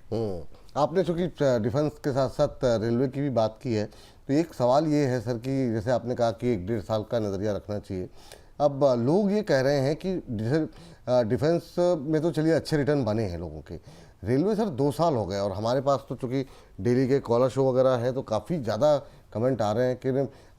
Speaker 1: आपने चूंकि डिफेंस के साथ साथ रेलवे की भी बात की है, तो एक सवाल ये है सर कि जैसे आपने कहा कि 1-1.5 साल का नज़रिया रखना चाहिए। अब लोग ये कह रहे हैं कि जैसे डिफेंस में तो चलिए अच्छे रिटर्न बने हैं लोगों के, रेलवे सर 2 साल हो गए और हमारे पास तो चूँकि डेली के कॉलर शो वगैरह है तो काफ़ी ज़्यादा कमेंट आ रहे हैं कि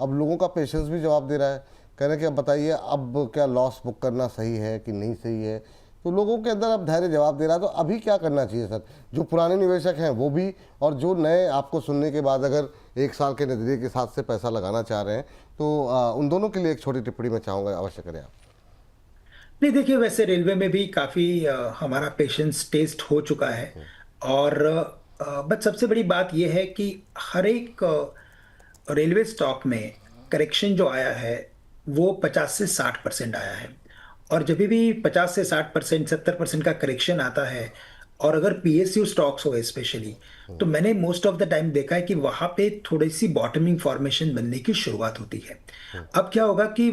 Speaker 1: अब लोगों का पेशेंस भी जवाब दे रहा है, कह रहे हैं कि अब बताइए अब क्या लॉस बुक करना सही है कि नहीं सही है। तो लोगों के अंदर अब धैर्य जवाब दे रहा है, तो अभी क्या करना चाहिए सर, जो पुराने निवेशक हैं वो भी और जो नए आपको सुनने के बाद अगर 1 साल के नज़रिए के साथ से पैसा लगाना चाह रहे हैं, तो उन दोनों के लिए एक छोटी टिप्पणी मैं चाहूँगा, अवश्य करें आप।
Speaker 2: नहीं देखिए, वैसे रेलवे में भी काफ़ी हमारा पेशेंस टेस्ट हो चुका है। और बट सबसे बड़ी बात यह है कि हर एक रेलवे स्टॉक में करेक्शन जो आया है वो 50 से 60% आया है। और जब भी 50 से 60%, 70% का करेक्शन आता है, और अगर पीएसयू स्टॉक्स हो स्पेशली, तो मैंने मोस्ट ऑफ द टाइम देखा है कि वहां पे थोड़ी सी बॉटमिंग फॉर्मेशन बनने की शुरुआत होती है। अब क्या होगा कि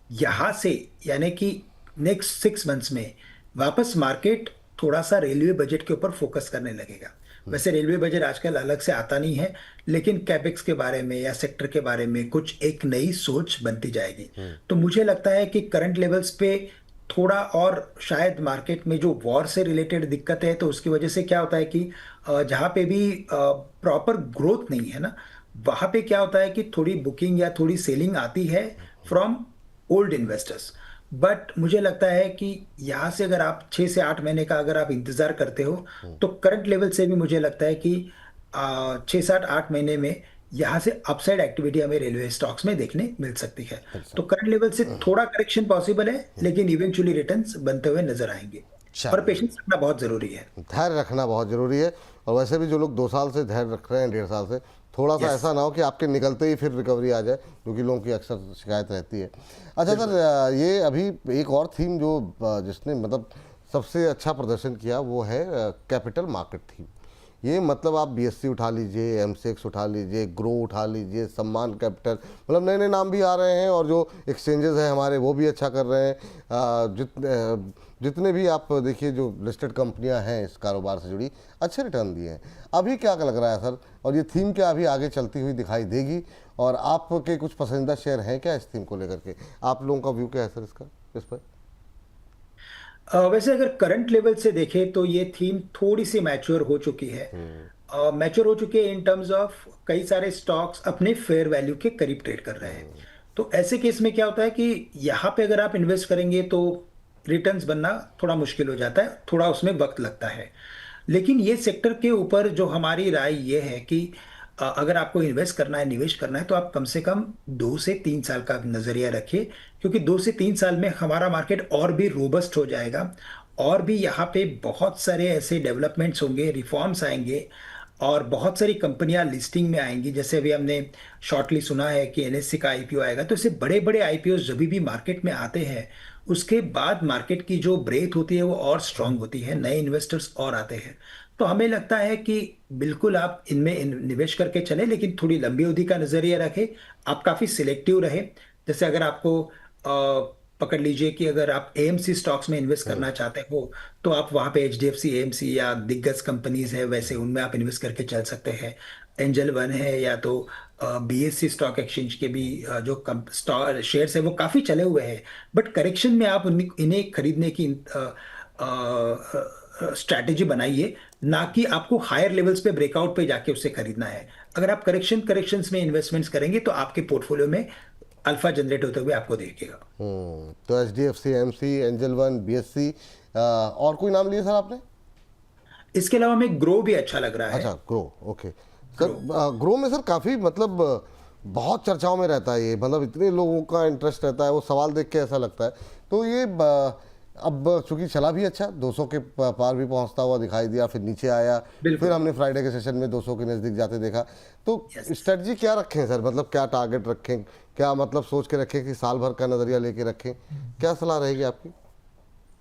Speaker 2: यहाँ से, यानी कि नेक्स्ट 6 मंथ्स में वापस मार्केट थोड़ा सा रेलवे बजट के ऊपर फोकस करने लगेगा। वैसे रेलवे बजट आजकल अलग से आता नहीं है, लेकिन कैपेक्स के बारे में या सेक्टर के बारे में कुछ एक नई सोच बनती जाएगी। तो मुझे लगता है कि करंट लेवल्स पे थोड़ा, और शायद मार्केट में जो वॉर से रिलेटेड दिक्कत है तो उसकी वजह से क्या होता है कि जहाँ पे भी प्रॉपर ग्रोथ नहीं है ना, वहाँ पे क्या होता है कि थोड़ी बुकिंग या थोड़ी सेलिंग आती है फ्रॉम ओल्ड इन्वेस्टर्स। बट मुझे लगता है कि यहाँ से अगर आप 6 से 8 महीने का अगर आप इंतजार करते हो, तो करंट लेवल से भी मुझे लगता है कि 6 से 8 महीने में यहाँ से अपसाइड एक्टिविटी हमें रेलवे स्टॉक्स में देखने मिल सकती है। तो करंट लेवल से थोड़ा करेक्शन पॉसिबल है, लेकिन इवेंचुअली रिटर्न्स बनते हुए नजर आएंगे। और पेशेंस रखना बहुत जरूरी है,
Speaker 1: धैर्य रखना बहुत ज़रूरी है। और वैसे भी जो लोग 2 साल से धैर्य रख रहे हैं, 1.5 साल से, थोड़ा सा ऐसा ना हो कि आपके निकलते ही फिर रिकवरी आ जाए, क्योंकि लोगों की अक्सर शिकायत रहती है। अच्छा सर, ये अभी एक और थीम जो जिसने मतलब सबसे अच्छा प्रदर्शन किया वो है कैपिटल मार्केट थीम। ये मतलब आप बीएससी उठा लीजिए, एमसेक्स उठा लीजिए, ग्रो उठा लीजिए, सम्मान कैपिटल, मतलब नए नए नाम भी आ रहे हैं और जो एक्सचेंजेस हैं हमारे वो भी अच्छा कर रहे हैं। जितने भी आप देखिए जो लिस्टेड कंपनियां हैं इस कारोबार से जुड़ी, अच्छे रिटर्न दिए हैं। अभी क्या लग रहा है सर, और ये थीम क्या अभी आगे चलती हुई दिखाई देगी, और आपके कुछ पसंदीदा शेयर हैं क्या इस थीम को लेकर के? आप लोगों का व्यू क्या है सर इसका, इस पर?
Speaker 2: वैसे अगर करंट लेवल से देखें तो ये थीम थोड़ी सी मैच्योर हो चुकी है। मैच्योर हो चुकी है इन टर्म्स ऑफ कई सारे स्टॉक्स अपने फेयर वैल्यू के करीब ट्रेड कर रहे हैं। तो ऐसे केस में क्या होता है कि यहाँ पे अगर आप इन्वेस्ट करेंगे तो रिटर्न्स बनना थोड़ा मुश्किल हो जाता है, थोड़ा उसमें वक्त लगता है। लेकिन ये सेक्टर के ऊपर जो हमारी राय ये है कि अगर आपको इन्वेस्ट करना है, निवेश करना है, तो आप कम से कम 2 से 3 साल का नजरिया रखिए, क्योंकि 2 से 3 साल में हमारा मार्केट और भी रोबस्ट हो जाएगा। और भी यहाँ पे बहुत सारे ऐसे डेवलपमेंट्स होंगे, रिफॉर्म्स आएंगे, और बहुत सारी कंपनियां लिस्टिंग में आएंगी। जैसे अभी हमने शॉर्टली सुना है कि एनएससी का आईपीओ आएगा। तो ऐसे बड़े बड़े आईपीओ जब भी मार्केट में आते हैं, उसके बाद मार्केट की जो ब्रेथ होती है वो और स्ट्रांग होती है, नए इन्वेस्टर्स और आते हैं। तो हमें लगता है कि बिल्कुल आप इनमें निवेश करके चलें, लेकिन थोड़ी लंबी अवधि का नजरिया रखें। आप काफी सिलेक्टिव रहे। जैसे अगर आपको पकड़ लीजिए कि अगर आप एएमसी स्टॉक्स में इन्वेस्ट करना चाहते हो, तो आप वहां पे एचडीएफसी एएमसी या दिग्गज कंपनीज है वैसे उनमें आप इन्वेस्ट करके चल सकते हैं। एंजल वन है, या तो बीएससी स्टॉक एक्सचेंज के भी जो स्टॉक शेयर्स है वो काफी चले हुए हैं। बट करेक्शन में आप इन्हें खरीदने की स्ट्रैटेजी बनाइए, ना कि आपको हायर लेवल्स पे ब्रेकआउट पे जाके उससे खरीदना है। अगर आप करेक्शंस में इन्वेस्टमेंट्स करेंगे तो आपके पोर्टफोलियो में अल्फा जनरेट होते हुए आपको देखेगा।
Speaker 1: तो H D F C, M C, Angel One, B S C, और कोई नाम लिए सर आपने?
Speaker 2: इसके अलावा हमें ग्रो भी अच्छा लग रहा है।
Speaker 1: अच्छा, grow, okay sir.
Speaker 2: Grow.
Speaker 1: Grow में सर काफ़ी मतलब बहुत चर्चाओं में रहता है ये, मतलब इतने लोगों का इंटरेस्ट रहता है, वो सवाल देख के ऐसा लगता है। तो ये अब चूंकि चला भी अच्छा, 200 के पार भी पहुंचता हुआ दिखाई दिया, फिर नीचे आया,
Speaker 2: बिल्कुल।
Speaker 1: फिर हमने फ्राइडे के सेशन में 200 के नज़दीक जाते देखा। तो
Speaker 2: यस।
Speaker 1: स्ट्रेटजी क्या रखें सर, मतलब क्या टारगेट रखें, क्या मतलब सोच के रखें कि साल भर का नज़रिया लेके रखें, क्या सलाह रहेगी आपकी?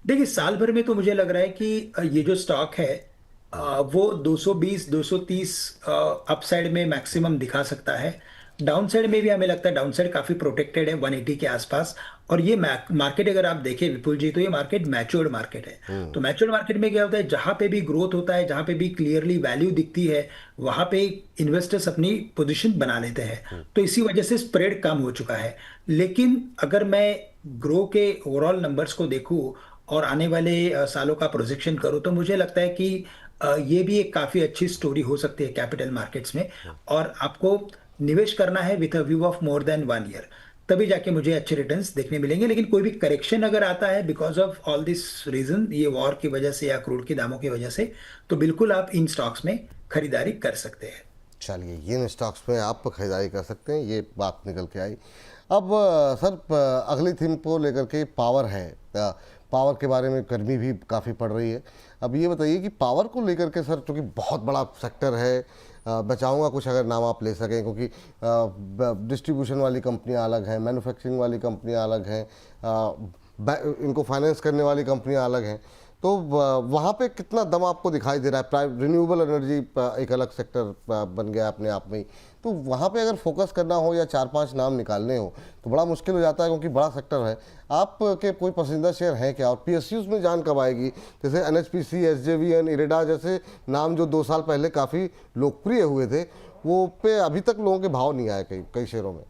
Speaker 2: देखिए, साल भर में तो मुझे लग रहा है कि ये जो स्टॉक है वो 220 230 अपसाइड में मैक्सिमम दिखा सकता है। डाउन साइड में भी हमें लगता है डाउन साइड काफी प्रोटेक्टेड है 180 के आसपास। और ये मार्केट अगर आप देखें विपुल जी, तो ये मार्केट मैच्योर्ड मार्केट है। तो मैच्योर्ड मार्केट में क्या होता है, जहां पे भी ग्रोथ होता है, जहां पे भी क्लियरली वैल्यू दिखती है, वहां पे इन्वेस्टर्स अपनी पोजीशन बना लेते हैं। तो इसी वजह से स्प्रेड कम हो चुका है। लेकिन अगर मैं ग्रो के ओवरऑल नंबर्स को देखूं और आने वाले सालों का प्रोजेक्शन करूं, तो मुझे लगता है कि ये भी एक काफी अच्छी स्टोरी हो सकती है कैपिटल मार्केट्स में। और आपको निवेश करना है with a view of more than 1 year, तभी जाके मुझे अच्छे रिटर्न्स देखने मिलेंगे। लेकिन कोई भी करेक्शन अगर आता है because of all this reason, ये वॉर की वजह से या क्रूड के दामों की वजह से, तो बिल्कुल आप इन स्टॉक्स में खरीदारी कर सकते हैं।
Speaker 1: चलिए, ये स्टॉक्स में आप खरीदारी कर सकते हैं, ये बात निकल के आई। अब सर अगली थीम को लेकर के पावर है। पावर के बारे में गर्मी भी काफ़ी पड़ रही है। अब ये बताइए कि पावर को लेकर के सर, चूँकि बहुत बड़ा सेक्टर है, मैं चाहूँगा कुछ अगर नाम आप ले सकें, क्योंकि डिस्ट्रीब्यूशन वाली कंपनियाँ अलग हैं, मैन्युफैक्चरिंग वाली कंपनियाँ अलग हैं, इनको फाइनेंस करने वाली कंपनियाँ अलग हैं। तो वहाँ पे कितना दम आपको दिखाई दे रहा है? प्राइवेट रिन्यूएबल एनर्जी एक अलग सेक्टर बन गया अपने आप में ही। तो वहाँ पे अगर फोकस करना हो या 4-5 नाम निकालने हो तो बड़ा मुश्किल हो जाता है, क्योंकि बड़ा सेक्टर है। आपके कोई पसंदीदा शेयर हैं क्या? और पीएसयूज में जान कब आएगी? जैसे एनएचपीसी, एसजेवीएन, इरेडा जैसे नाम जो 2 साल पहले काफ़ी लोकप्रिय हुए थे, वो पे अभी तक लोगों के भाव नहीं आए कई कई शेयरों में।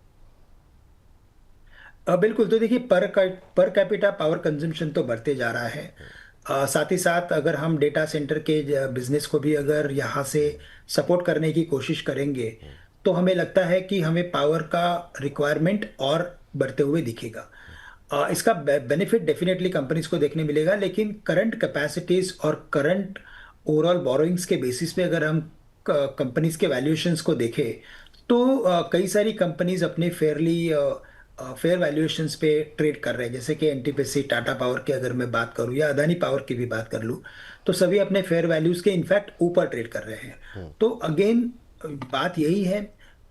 Speaker 2: बिल्कुल। तो देखिए, पर कैपिटा पावर कंजम्पशन तो बढ़ते जा रहा है। साथ ही साथ अगर हम डेटा सेंटर के बिजनेस को भी अगर यहाँ से सपोर्ट करने की कोशिश करेंगे, तो हमें लगता है कि हमें पावर का रिक्वायरमेंट और बढ़ते हुए दिखेगा। इसका बेनिफिट डेफिनेटली कंपनीज को देखने मिलेगा। लेकिन करंट कैपेसिटीज और करंट ओवरऑल बोरोइंग्स के बेसिस पे अगर हम कंपनीज के वैल्यूएशंस को देखें, तो कई सारी कंपनीज अपने फेयर वैल्यूएशंस पे ट्रेड कर रहे हैं। जैसे कि एनटीपीसी, टाटा पावर की अगर मैं बात करूं या अदानी पावर की भी बात कर लूं, तो सभी अपने फेयर वैल्यूज के इनफैक्ट ऊपर ट्रेड कर रहे हैं। तो अगेन बात यही है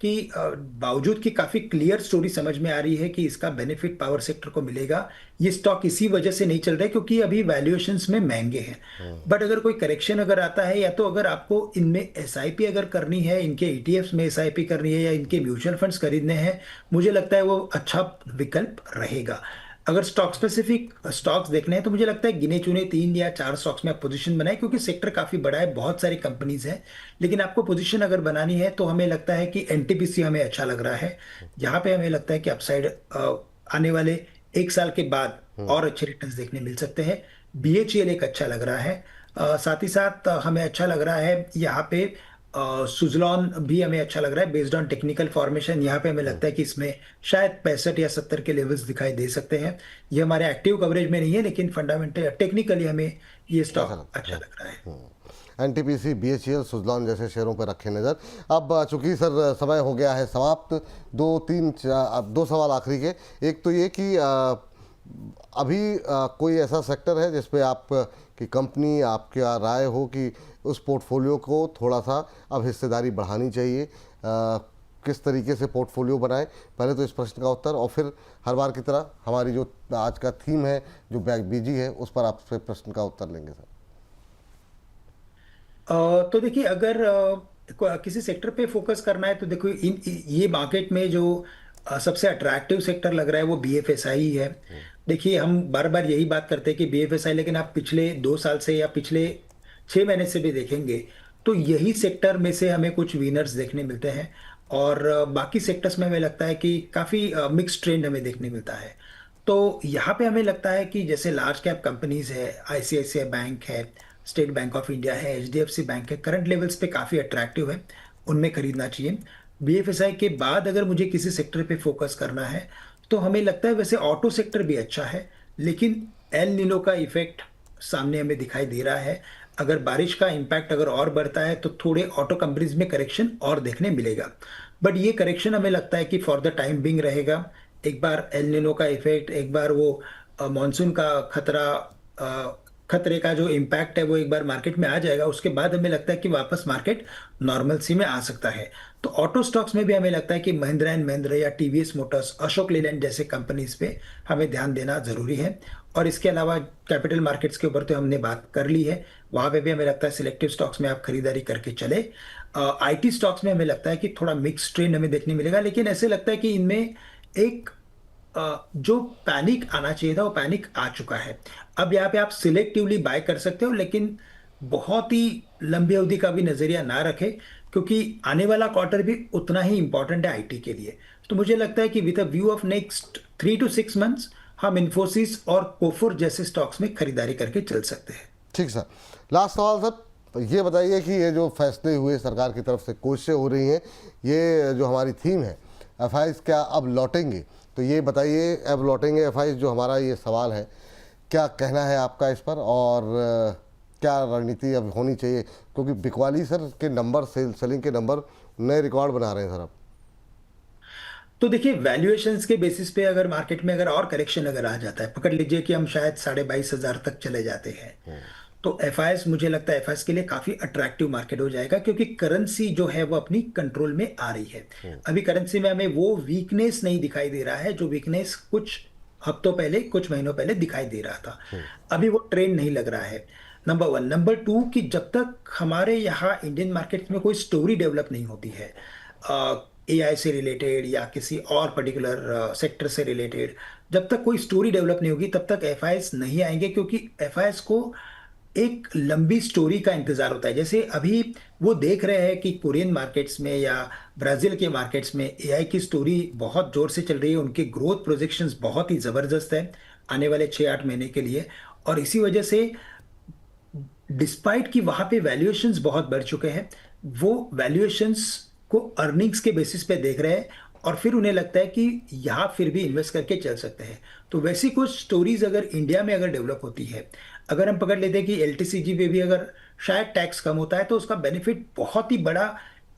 Speaker 2: कि बावजूद कि काफी क्लियर स्टोरी समझ में आ रही है कि इसका बेनिफिट पावर सेक्टर को मिलेगा, ये स्टॉक इसी वजह से नहीं चल रहा है क्योंकि अभी वैल्यूएशंस में महंगे हैं। बट अगर कोई करेक्शन अगर आता है, या तो अगर आपको इनमें एसआईपी अगर करनी है, इनके ईटीएफ्स में एसआईपी करनी है, या इनके म्यूचुअल फंड्स खरीदने हैं, मुझे लगता है वो अच्छा विकल्प रहेगा। अगर स्टॉक स्पेसिफिक स्टॉक्स देखने हैं तो मुझे लगता है गिने चुने 3 या 4 स्टॉक्स में आप पोजीशन बनाए, क्योंकि सेक्टर काफी बड़ा है, बहुत सारी कंपनीज हैं। लेकिन आपको पोजीशन अगर बनानी है तो हमें लगता है कि एनटीपीसी हमें अच्छा लग रहा है, जहां पे हमें लगता है कि अपसाइड आने वाले 1 साल के बाद और अच्छे रिटर्न्स देखने मिल सकते हैं। बीएचईएल एक अच्छा लग रहा है। साथ ही साथ हमें अच्छा लग रहा है यहाँ पे सुजलॉन भी हमें अच्छा लग रहा है बेस्ड ऑन टेक्निकल फॉर्मेशन। यहाँ पे हमें लगता है कि इसमें शायद 65 या 70 के लेवल्स दिखाई दे सकते हैं। ये हमारे एक्टिव कवरेज में नहीं है, लेकिन फंडामेंटल टेक्निकली हमें ये
Speaker 1: ऐसा
Speaker 2: स्टॉक
Speaker 1: लगता
Speaker 2: अच्छा लग रहा है।
Speaker 1: एनटीपीसी, बीएचईएल, सुजलॉन जैसे शेयरों पर रखे नज़र। अब चूंकि सर समय हो गया है समाप्त, दो सवाल आखिरी के। एक तो ये कि अभी कोई ऐसा सेक्टर है जिस पे आप की कंपनी, आपका राय हो कि उस पोर्टफोलियो को थोड़ा सा अब हिस्सेदारी बढ़ानी चाहिए, किस तरीके से पोर्टफोलियो बनाएं? पहले तो इस प्रश्न का उत्तर, और फिर हर बार की तरह हमारी जो आज का थीम है, जो बैग बीजी है, उस पर आपसे प्रश्न का उत्तर लेंगे सर।
Speaker 2: तो देखिए, अगर किसी सेक्टर पे फोकस करना है तो देखो, ये मार्केट में जो सबसे अट्रैक्टिव सेक्टर लग रहा है वो बीएफएसआई ही है। देखिए, हम बार बार यही बात करते हैं कि बीएफएसआई, लेकिन आप पिछले 2 साल से या पिछले 6 महीने से भी देखेंगे तो यही सेक्टर में से हमें कुछ विनर्स देखने मिलते हैं। और बाकी सेक्टर्स में हमें लगता है कि काफी मिक्स ट्रेंड हमें देखने मिलता है। तो यहाँ पे हमें लगता है कि जैसे लार्ज कैप कंपनीज है, आईसीआईसीआई बैंक है, स्टेट बैंक ऑफ इंडिया है, एचडीएफसी बैंक है, करंट लेवल्स पे काफी अट्रैक्टिव है, उनमें खरीदना चाहिए। बीएफएसआई के बाद अगर मुझे किसी सेक्टर पे फोकस करना है तो हमें लगता है वैसे ऑटो सेक्टर भी अच्छा है, लेकिन एल नीनो का इफेक्ट सामने हमें दिखाई दे रहा है। अगर बारिश का इम्पैक्ट अगर और बढ़ता है तो थोड़े ऑटो कंपनीज में करेक्शन और देखने मिलेगा। बट ये करेक्शन हमें लगता है कि फॉर द टाइम बिंग रहेगा। एक बार एल निनो का इफेक्ट, एक बार वो मॉनसून का खतरे का जो इम्पैक्ट है वो एक बार मार्केट में आ जाएगा, उसके बाद हमें लगता है कि वापस मार्केट नॉर्मल सी में आ सकता है। तो ऑटो स्टॉक्स में भी हमें लगता है कि महिंद्रा एंड महिंद्रा या टीवीएस मोटर्स, अशोक लेलैंड जैसे कंपनीज पे हमें ध्यान देना जरूरी है। और इसके अलावा कैपिटल मार्केट्स के ऊपर तो हमने बात कर ली है, वहां पे भी हमें लगता है सिलेक्टिव स्टॉक्स में आप खरीदारी करके चले। आईटी स्टॉक्स में हमें लगता है कि थोड़ा मिक्स ट्रेंड हमें देखने मिलेगा, लेकिन ऐसे लगता है कि इनमें एक जो पैनिक आना चाहिए था वो पैनिक आ चुका है। अब यहाँ पे आप सिलेक्टिवली बाय कर सकते हो, लेकिन बहुत ही लंबी अवधि का भी नजरिया ना रखें, क्योंकि आने वाला क्वार्टर भी उतना ही इंपॉर्टेंट है आईटी के लिए। तो मुझे लगता है कि with a view of next 3 to 6 months हम इन्फोसिस और कोफोर जैसे स्टॉक्स में खरीदारी करके चल सकते हैं।
Speaker 1: ठीक सर, लास्ट सवाल सर, ये बताइए कि ये जो फैसले हुए सरकार की तरफ से, कोशिशें हो रही हैं, ये जो हमारी थीम है एफआईज क्या अब लौटेंगे, तो ये बताइए, अब लौटेंगे एफआईज, जो हमारा ये सवाल है, क्या कहना है आपका इस पर, और क्या रणनीति अब होनी चाहिए? क्योंकि बिकवाली सर के नंबर, सेलिंग के नंबर नए रिकॉर्ड बना रहे हैं सर अब।
Speaker 2: तो देखिए, वैल्यूएशंस के बेसिस पे अगर मार्केट में अगर और करेक्शन अगर आ जाता है, पकड़ लीजिए कि हम शायद 22,500 तक चले जाते हैं, तो एफआईएस, मुझे लगता है एफआईएस के लिए काफी अट्रैक्टिव मार्केट हो जाएगा, क्योंकि करेंसी जो है वो अपनी कंट्रोल में आ रही है। अभी करेंसी में हमें वो वीकनेस नहीं दिखाई दे रहा है जो वीकनेस कुछ हफ्तों पहले, कुछ महीनों पहले दिखाई दे रहा था। अभी वो ट्रेंड नहीं लग रहा है, नंबर 1। नंबर 2 कि जब तक हमारे यहाँ इंडियन मार्केट में कोई स्टोरी डेवलप नहीं होती है एआई से रिलेटेड या किसी और पर्टिकुलर सेक्टर से रिलेटेड, जब तक कोई स्टोरी डेवलप नहीं होगी तब तक एफआईएस नहीं आएंगे, क्योंकि एफआईएस को एक लंबी स्टोरी का इंतजार होता है। जैसे अभी वो देख रहे हैं कि कोरियन मार्केट्स में या ब्राजील के मार्केट्स में एआई की स्टोरी बहुत जोर से चल रही है, उनके ग्रोथ प्रोजेक्शंस बहुत ही जबरदस्त है आने वाले 6-8 महीने के लिए। और इसी वजह से डिस्पाइट कि वहां पे वैल्यूएशंस बहुत बढ़ चुके हैं, वो वैल्यूएशंस को अर्निंग्स के बेसिस पे देख रहे हैं, और फिर उन्हें लगता है कि यहाँ फिर भी इन्वेस्ट करके चल सकते हैं। तो वैसी कुछ स्टोरीज अगर इंडिया में अगर डेवलप होती है, अगर हम पकड़ लेते हैं कि एलटीसीजी पे भी अगर शायद टैक्स कम होता है तो उसका बेनिफिट बहुत ही बड़ा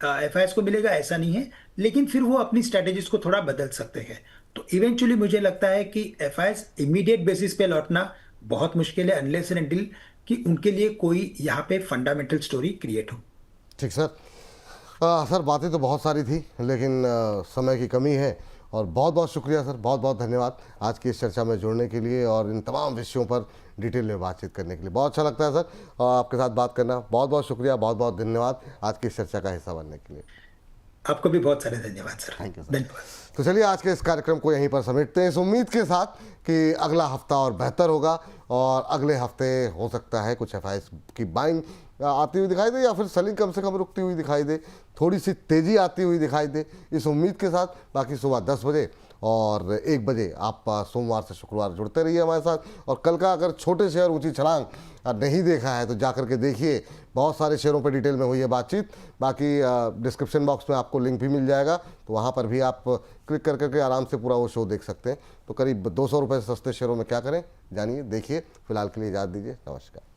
Speaker 2: एफआईएस को मिलेगा, ऐसा नहीं है, लेकिन फिर वो अपनी स्ट्रेटेजीज को थोड़ा बदल सकते हैं। तो इवेंचुअली मुझे लगता है कि एफआईएस इमीडिएट बेसिस पे लौटना बहुत मुश्किल है, अनलेस एंड अनटिल कि उनके लिए कोई यहाँ पे फंडामेंटल स्टोरी क्रिएट हो।
Speaker 1: ठीक सर, सर बातें तो बहुत सारी थी, लेकिन समय की कमी है। और बहुत बहुत शुक्रिया सर, बहुत बहुत धन्यवाद आज की इस चर्चा में जुड़ने के लिए और इन तमाम विषयों पर डिटेल में बातचीत करने के लिए। बहुत अच्छा लगता है सर और आपके साथ बात करना। बहुत बहुत शुक्रिया, बहुत बहुत धन्यवाद आज की इस चर्चा का हिस्सा बनने के लिए।
Speaker 2: आपको भी बहुत सारे धन्यवाद सर।
Speaker 1: Thank you sir.
Speaker 2: धन्यवाद।
Speaker 1: तो चलिए आज के इस कार्यक्रम को यहीं पर समेटते हैं, इस उम्मीद के साथ कि अगला हफ्ता और बेहतर होगा और अगले हफ्ते हो सकता है कुछ एफआईएस की बाइंग आती हुई दिखाई दे या फिर सेलिंग कम से कम रुकती हुई दिखाई दे, थोड़ी सी तेज़ी आती हुई दिखाई दे, इस उम्मीद के साथ। बाकी सुबह 10 बजे और 1 बजे आप सोमवार से शुक्रवार जुड़ते रहिए हमारे साथ। और कल का अगर छोटे शेयर ऊंची छलांग नहीं देखा है तो जाकर के देखिए, बहुत सारे शेयरों पर डिटेल में हुई है बातचीत। बाकी डिस्क्रिप्शन बॉक्स में आपको लिंक भी मिल जाएगा, तो वहाँ पर भी आप क्लिक कर करके आराम से पूरा वो शो देख सकते हैं। तो करीब 200 रुपये सस्ते शेयरों में क्या करें जानिए, देखिए। फिलहाल के लिए इजाज़त दीजिए, नमस्कार।